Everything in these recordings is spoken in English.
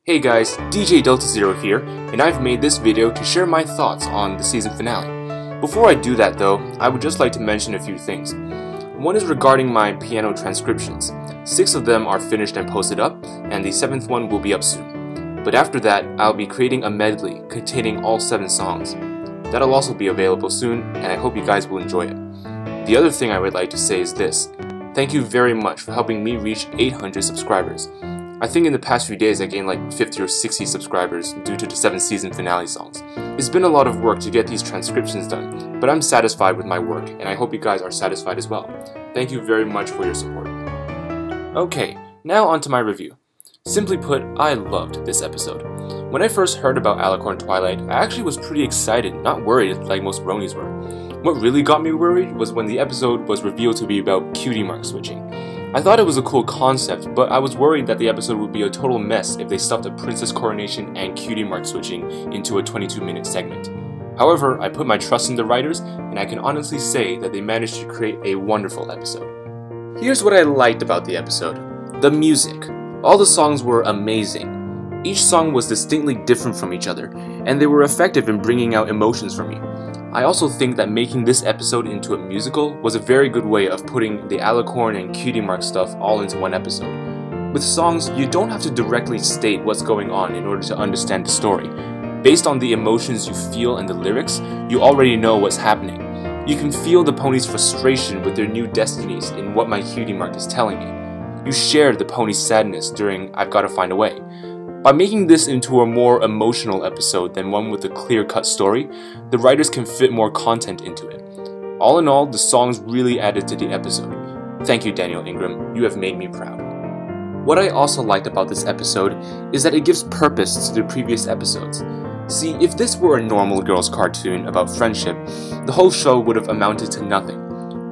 Hey guys, DJ Delta Zero here, and I've made this video to share my thoughts on the season finale. Before I do that though, I would just like to mention a few things. One is regarding my piano transcriptions. 6 of them are finished and posted up, and the 7th one will be up soon. But after that, I'll be creating a medley containing all 7 songs. That'll also be available soon, and I hope you guys will enjoy it. The other thing I would like to say is this. Thank you very much for helping me reach 800 subscribers. I think in the past few days I gained like 50 or 60 subscribers due to the 7 season finale songs. It's been a lot of work to get these transcriptions done, but I'm satisfied with my work and I hope you guys are satisfied as well. Thank you very much for your support. Okay, now on to my review. Simply put, I loved this episode. When I first heard about Alicorn Twilight, I actually was pretty excited, not worried like most bronies were. What really got me worried was when the episode was revealed to be about cutie mark switching. I thought it was a cool concept, but I was worried that the episode would be a total mess if they stuffed a princess coronation and cutie mark switching into a 22-minute segment. However, I put my trust in the writers, and I can honestly say that they managed to create a wonderful episode. Here's what I liked about the episode. The music. All the songs were amazing. Each song was distinctly different from each other, and they were effective in bringing out emotions for me. I also think that making this episode into a musical was a very good way of putting the Alicorn and cutie mark stuff all into one episode. With songs, you don't have to directly state what's going on in order to understand the story. Based on the emotions you feel and the lyrics, you already know what's happening. You can feel the ponies' frustration with their new destinies in what my cutie mark is telling me. You share the pony's sadness during I've Gotta Find a Way. By making this into a more emotional episode than one with a clear-cut story, the writers can fit more content into it. All in all, the songs really added to the episode. Thank you, Daniel Ingram, you have made me proud. What I also liked about this episode is that it gives purpose to the previous episodes. See, if this were a normal girls' cartoon about friendship, the whole show would have amounted to nothing.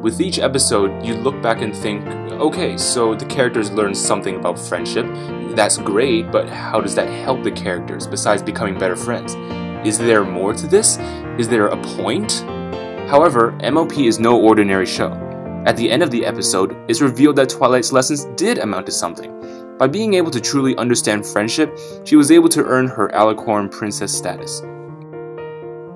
With each episode, you look back and think, okay, so the characters learn something about friendship. That's great, but how does that help the characters besides becoming better friends? Is there more to this? Is there a point? However, MOP is no ordinary show. At the end of the episode, it's revealed that Twilight's lessons did amount to something. By being able to truly understand friendship, she was able to earn her Alicorn princess status.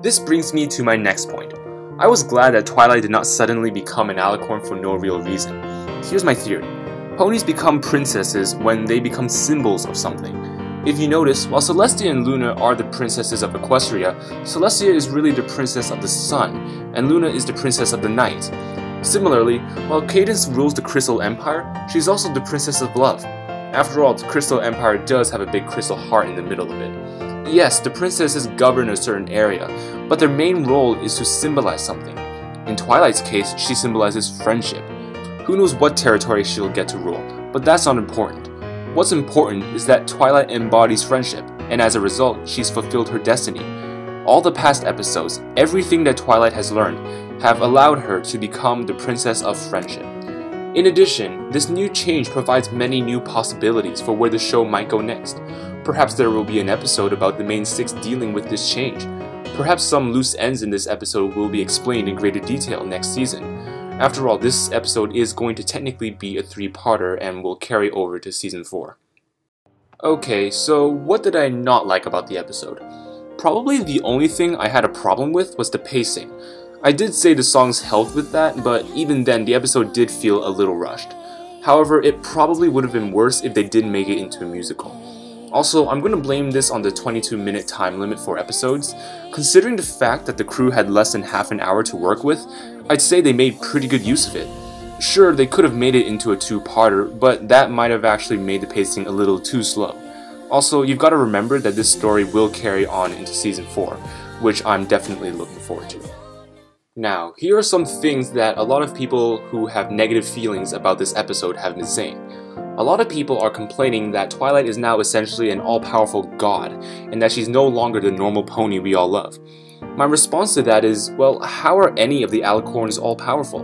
This brings me to my next point. I was glad that Twilight did not suddenly become an Alicorn for no real reason. Here's my theory. Ponies become princesses when they become symbols of something. If you notice, while Celestia and Luna are the princesses of Equestria, Celestia is really the princess of the sun, and Luna is the princess of the night. Similarly, while Cadance rules the Crystal Empire, she's also the princess of love. After all, the Crystal Empire does have a big crystal heart in the middle of it. Yes, the princesses govern a certain area, but their main role is to symbolize something. In Twilight's case, she symbolizes friendship. Who knows what territory she'll get to rule, but that's not important. What's important is that Twilight embodies friendship, and as a result, she's fulfilled her destiny. All the past episodes, everything that Twilight has learned, have allowed her to become the princess of friendship. In addition, this new change provides many new possibilities for where the show might go next. Perhaps there will be an episode about the main 6 dealing with this change. Perhaps some loose ends in this episode will be explained in greater detail next season. After all, this episode is going to technically be a 3-parter and will carry over to season 4. Okay, so what did I not like about the episode? Probably the only thing I had a problem with was the pacing. I did say the songs helped with that, but even then the episode did feel a little rushed. However, it probably would have been worse if they did make it into a musical. Also, I'm going to blame this on the 22-minute time limit for episodes. Considering the fact that the crew had less than half an hour to work with, I'd say they made pretty good use of it. Sure, they could have made it into a 2-parter, but that might have actually made the pacing a little too slow. Also, you've got to remember that this story will carry on into season 4, which I'm definitely looking forward to. Now, here are some things that a lot of people who have negative feelings about this episode have been saying. A lot of people are complaining that Twilight is now essentially an all-powerful god, and that she's no longer the normal pony we all love. My response to that is, well, how are any of the Alicorns all-powerful?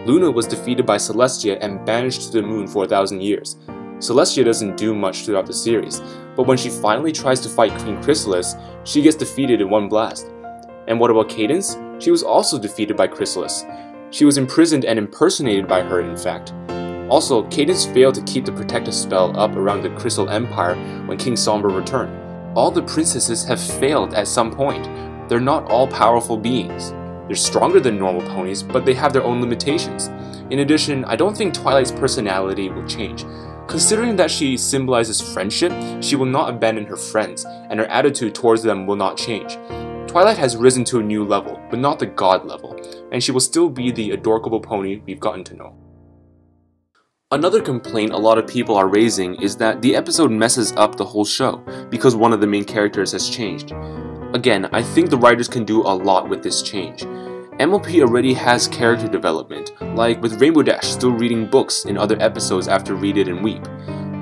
Luna was defeated by Celestia and banished to the moon for 1,000 years. Celestia doesn't do much throughout the series, but when she finally tries to fight Queen Chrysalis, she gets defeated in one blast. And what about Cadance? She was also defeated by Chrysalis. She was imprisoned and impersonated by her, in fact. Also, Cadence failed to keep the protective spell up around the Crystal Empire when King Somber returned. All the princesses have failed at some point. They're not all powerful beings. They're stronger than normal ponies, but they have their own limitations. In addition, I don't think Twilight's personality will change. Considering that she symbolizes friendship, she will not abandon her friends, and her attitude towards them will not change. Twilight has risen to a new level, but not the god level, and she will still be the adorable pony we've gotten to know. Another complaint a lot of people are raising is that the episode messes up the whole show, because one of the main characters has changed. Again, I think the writers can do a lot with this change. MLP already has character development, like with Rainbow Dash still reading books in other episodes after Read It and Weep.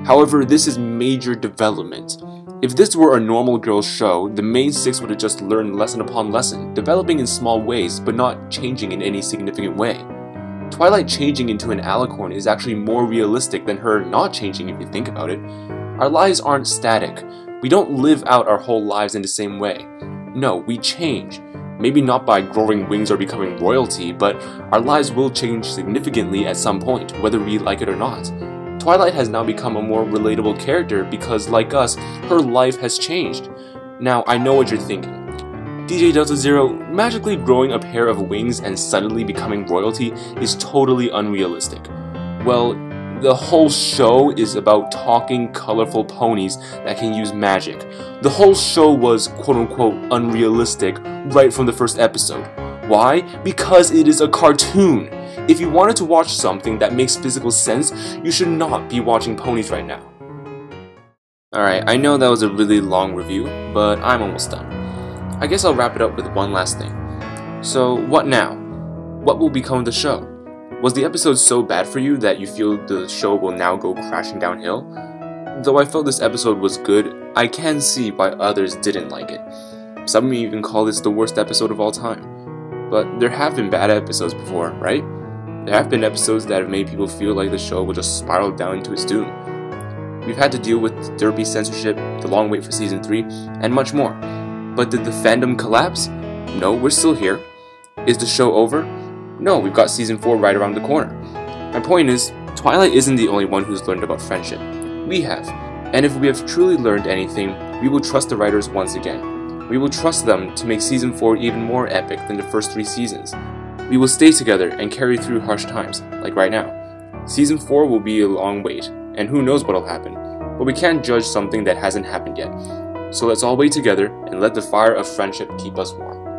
However, this is major development. If this were a normal girls show, the main six would have just learned lesson upon lesson, developing in small ways but not changing in any significant way. Twilight changing into an alicorn is actually more realistic than her not changing if you think about it. Our lives aren't static. We don't live out our whole lives in the same way. No, we change. Maybe not by growing wings or becoming royalty, but our lives will change significantly at some point, whether we like it or not. Twilight has now become a more relatable character because, like us, her life has changed. Now, I know what you're thinking. DJ Delta Zero, magically growing a pair of wings and suddenly becoming royalty is totally unrealistic. Well, the whole show is about talking, colorful ponies that can use magic. The whole show was quote-unquote unrealistic right from the first episode. Why? Because it is a cartoon. If you wanted to watch something that makes physical sense, you should not be watching ponies right now. Alright, I know that was a really long review, but I'm almost done. I guess I'll wrap it up with one last thing. So, what now? What will become of the show? Was the episode so bad for you that you feel the show will now go crashing downhill? Though I felt this episode was good, I can see why others didn't like it. Some may even call this the worst episode of all time. But there have been bad episodes before, right? There have been episodes that have made people feel like the show will just spiral down into its doom. We've had to deal with derpy censorship, the long wait for Season 3, and much more. But did the fandom collapse? No, we're still here. Is the show over? No, we've got Season 4 right around the corner. My point is, Twilight isn't the only one who's learned about friendship. We have. And if we have truly learned anything, we will trust the writers once again. We will trust them to make Season 4 even more epic than the first 3 seasons. We will stay together and carry through harsh times, like right now. Season 4 will be a long wait, and who knows what'll happen, but we can't judge something that hasn't happened yet. So let's all wait together and let the fire of friendship keep us warm.